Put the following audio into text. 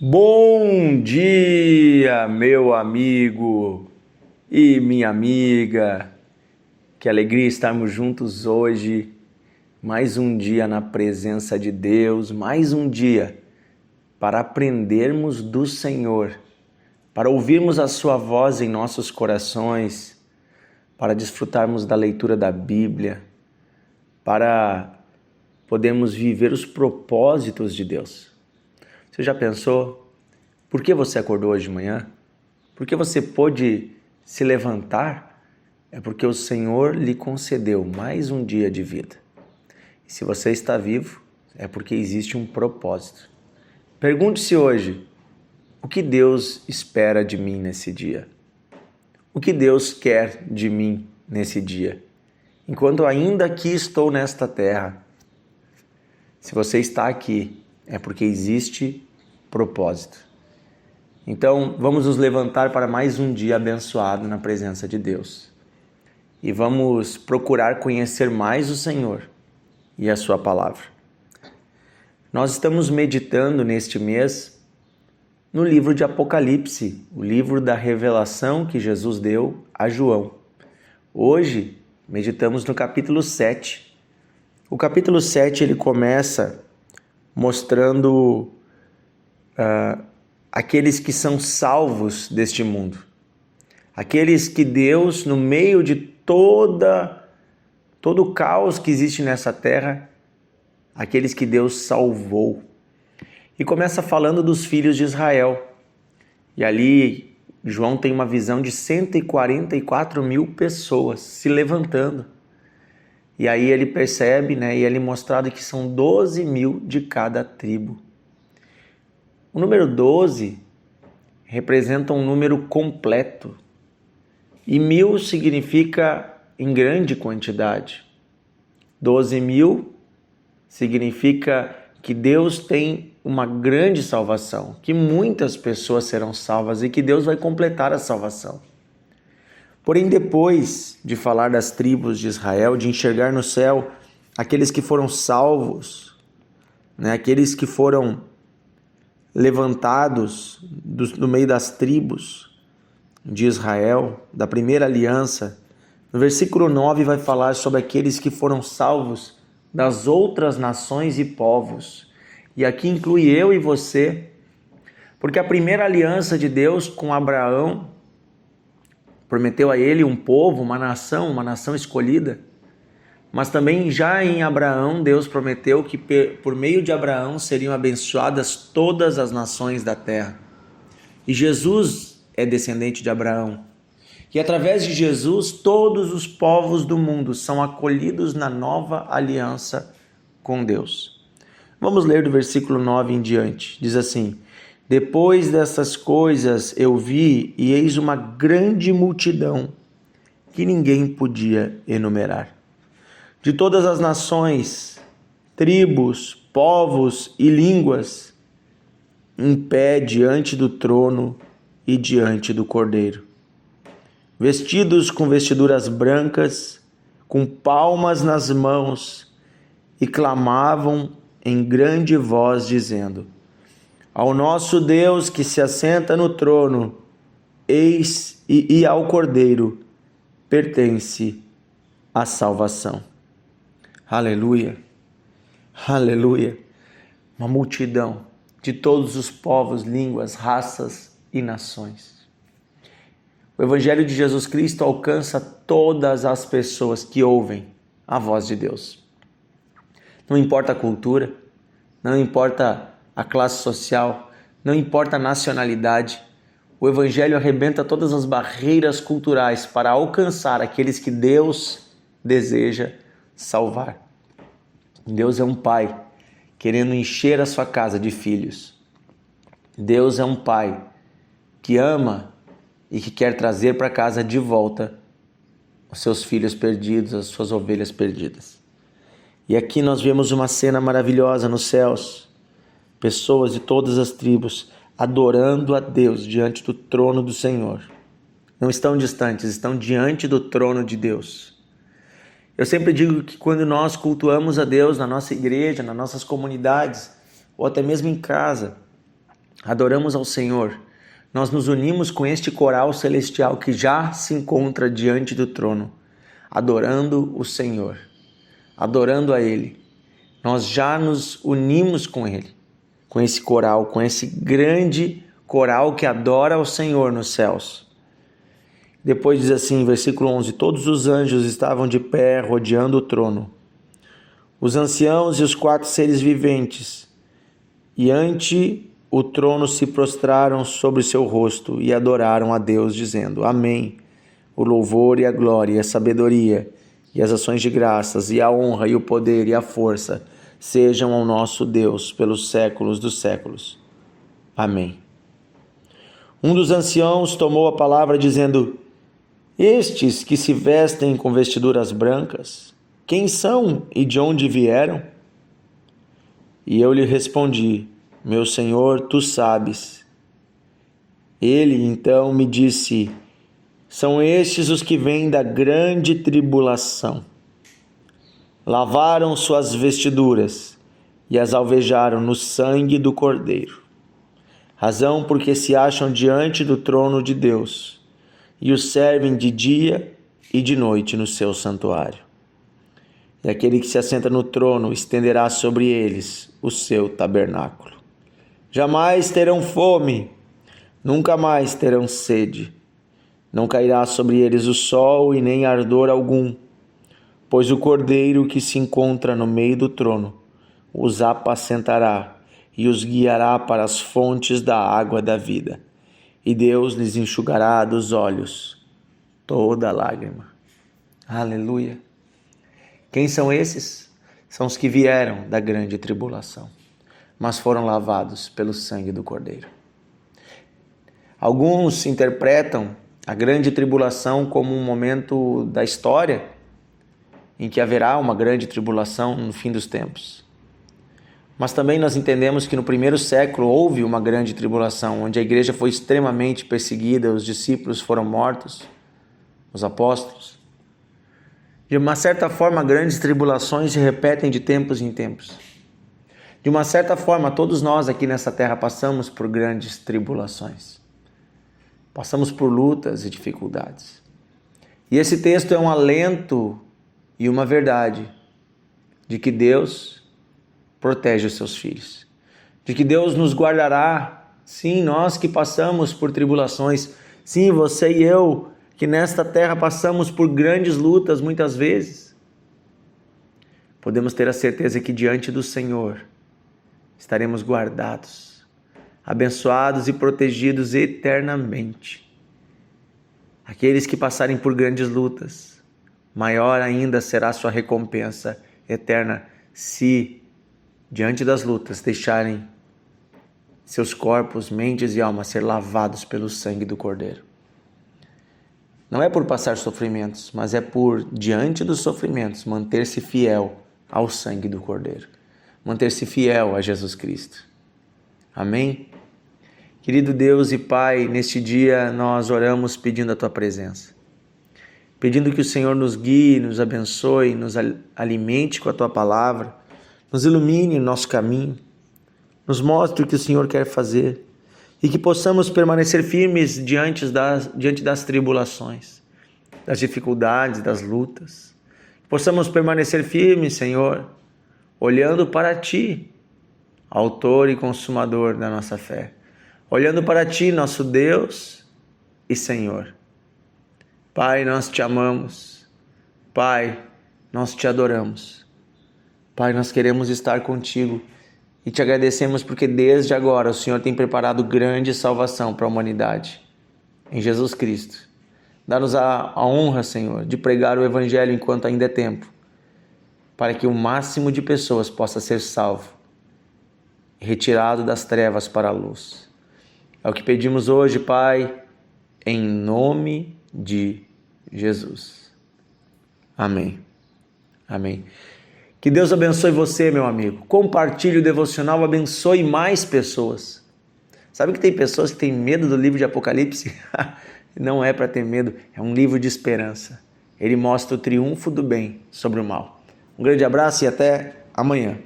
Bom dia, meu amigo e minha amiga. Que alegria estarmos juntos hoje. Mais um dia na presença de Deus, mais um dia para aprendermos do Senhor, para ouvirmos a sua voz em nossos corações, para desfrutarmos da leitura da Bíblia, para podermos viver os propósitos de Deus. Você já pensou por que você acordou hoje de manhã? Por que você pôde se levantar? É porque o Senhor lhe concedeu mais um dia de vida. E se você está vivo, é porque existe um propósito. Pergunte-se hoje, o que Deus espera de mim nesse dia? O que Deus quer de mim nesse dia? Enquanto ainda aqui estou nesta terra, se você está aqui, é porque existe propósito. Então, vamos nos levantar para mais um dia abençoado na presença de Deus. E vamos procurar conhecer mais o Senhor e a sua palavra. Nós estamos meditando neste mês no livro de Apocalipse, o livro da revelação que Jesus deu a João. Hoje, meditamos no capítulo 7. O capítulo 7 ele começa mostrando aqueles que são salvos deste mundo. Aqueles que Deus, no meio de todo o caos que existe nessa terra, aqueles que Deus salvou. E começa falando dos filhos de Israel. E ali João tem uma visão de 144 mil pessoas se levantando. E aí ele percebe, e ele é mostrado que são 12 mil de cada tribo. O número 12 representa um número completo. E 1000 significa em grande quantidade. 12 mil significa que Deus tem uma grande salvação, que muitas pessoas serão salvas e que Deus vai completar a salvação. Porém, depois de falar das tribos de Israel, de enxergar no céu aqueles que foram salvos, aqueles que foram levantados do meio das tribos de Israel, da primeira aliança, no versículo 9 vai falar sobre aqueles que foram salvos das outras nações e povos. E aqui inclui eu e você, porque a primeira aliança de Deus com Abraão prometeu a ele um povo, uma nação escolhida. Mas também já em Abraão, Deus prometeu que por meio de Abraão seriam abençoadas todas as nações da terra. E Jesus é descendente de Abraão. E através de Jesus, todos os povos do mundo são acolhidos na nova aliança com Deus. Vamos ler do versículo 9 em diante. Diz assim: depois dessas coisas eu vi e eis uma grande multidão que ninguém podia enumerar. De todas as nações, tribos, povos e línguas, em pé diante do trono e diante do Cordeiro. Vestidos com vestiduras brancas, com palmas nas mãos, e clamavam em grande voz, dizendo: ao nosso Deus que se assenta no trono, eis e ao Cordeiro pertence a salvação. Aleluia, aleluia. Uma multidão de todos os povos, línguas, raças e nações. O Evangelho de Jesus Cristo alcança todas as pessoas que ouvem a voz de Deus. Não importa a cultura, não importa a classe social, não importa a nacionalidade, o Evangelho arrebenta todas as barreiras culturais para alcançar aqueles que Deus deseja salvar. Deus é um pai querendo encher a sua casa de filhos. Deus é um pai que ama e que quer trazer para casa de volta os seus filhos perdidos, as suas ovelhas perdidas. E aqui nós vemos uma cena maravilhosa nos céus. Pessoas de todas as tribos adorando a Deus diante do trono do Senhor. Não estão distantes, estão diante do trono de Deus. Eu sempre digo que quando nós cultuamos a Deus na nossa igreja, nas nossas comunidades, ou até mesmo em casa, adoramos ao Senhor, nós nos unimos com este coral celestial que já se encontra diante do trono, adorando o Senhor, adorando a Ele. Nós já nos unimos com Ele, com esse coral, com esse grande coral que adora ao Senhor nos céus. Depois diz assim, versículo 11, todos os anjos estavam de pé rodeando o trono, os anciãos e os 4 seres viventes, e ante o trono se prostraram sobre seu rosto e adoraram a Deus, dizendo, Amém. O louvor e a glória e a sabedoria e as ações de graças e a honra e o poder e a força sejam ao nosso Deus pelos séculos dos séculos. Amém. Um dos anciãos tomou a palavra dizendo, estes que se vestem com vestiduras brancas, quem são e de onde vieram? E eu lhe respondi, meu Senhor, tu sabes. Ele então me disse, são estes os que vêm da grande tribulação. Lavaram suas vestiduras e as alvejaram no sangue do Cordeiro. Razão porque se acham diante do trono de Deus e o servem de dia e de noite no seu santuário. E aquele que se assenta no trono estenderá sobre eles o seu tabernáculo. Jamais terão fome, nunca mais terão sede. Não cairá sobre eles o sol e nem ardor algum, pois o Cordeiro que se encontra no meio do trono os apacentará e os guiará para as fontes da água da vida. E Deus lhes enxugará dos olhos toda lágrima. Aleluia! Quem são esses? São os que vieram da grande tribulação, mas foram lavados pelo sangue do Cordeiro. Alguns interpretam a grande tribulação como um momento da história em que haverá uma grande tribulação no fim dos tempos. Mas também nós entendemos que no primeiro século houve uma grande tribulação, onde a igreja foi extremamente perseguida, os discípulos foram mortos, os apóstolos. De uma certa forma, grandes tribulações se repetem de tempos em tempos. De uma certa forma, todos nós aqui nessa terra passamos por grandes tribulações. Passamos por lutas e dificuldades. E esse texto é um alento e uma verdade de que Deus protege os seus filhos. De que Deus nos guardará. Sim, nós que passamos por tribulações. Sim, você e eu, que nesta terra passamos por grandes lutas muitas vezes. Podemos ter a certeza que diante do Senhor estaremos guardados, abençoados e protegidos eternamente. Aqueles que passarem por grandes lutas, maior ainda será a sua recompensa eterna se, diante das lutas, deixarem seus corpos, mentes e almas ser lavados pelo sangue do Cordeiro. Não é por passar sofrimentos, mas é por, diante dos sofrimentos, manter-se fiel ao sangue do Cordeiro. Manter-se fiel a Jesus Cristo. Amém? Querido Deus e Pai, neste dia nós oramos pedindo a Tua presença. Pedindo que o Senhor nos guie, nos abençoe, nos alimente com a Tua palavra, nos ilumine o nosso caminho, nos mostre o que o Senhor quer fazer e que possamos permanecer firmes diante das tribulações, das dificuldades, das lutas. Possamos permanecer firmes, Senhor, olhando para Ti, autor e consumador da nossa fé. Olhando para Ti, nosso Deus e Senhor. Pai, nós Te amamos. Pai, nós Te adoramos. Pai, nós queremos estar contigo e Te agradecemos porque desde agora o Senhor tem preparado grande salvação para a humanidade. Em Jesus Cristo. Dá-nos a honra, Senhor, de pregar o Evangelho enquanto ainda é tempo, para que o máximo de pessoas possa ser salvo, retirado das trevas para a luz. É o que pedimos hoje, Pai, em nome de Jesus. Amém. Amém. Que Deus abençoe você, meu amigo. Compartilhe o devocional, abençoe mais pessoas. Sabe que tem pessoas que têm medo do livro de Apocalipse? Não é para ter medo, é um livro de esperança. Ele mostra o triunfo do bem sobre o mal. Um grande abraço e até amanhã.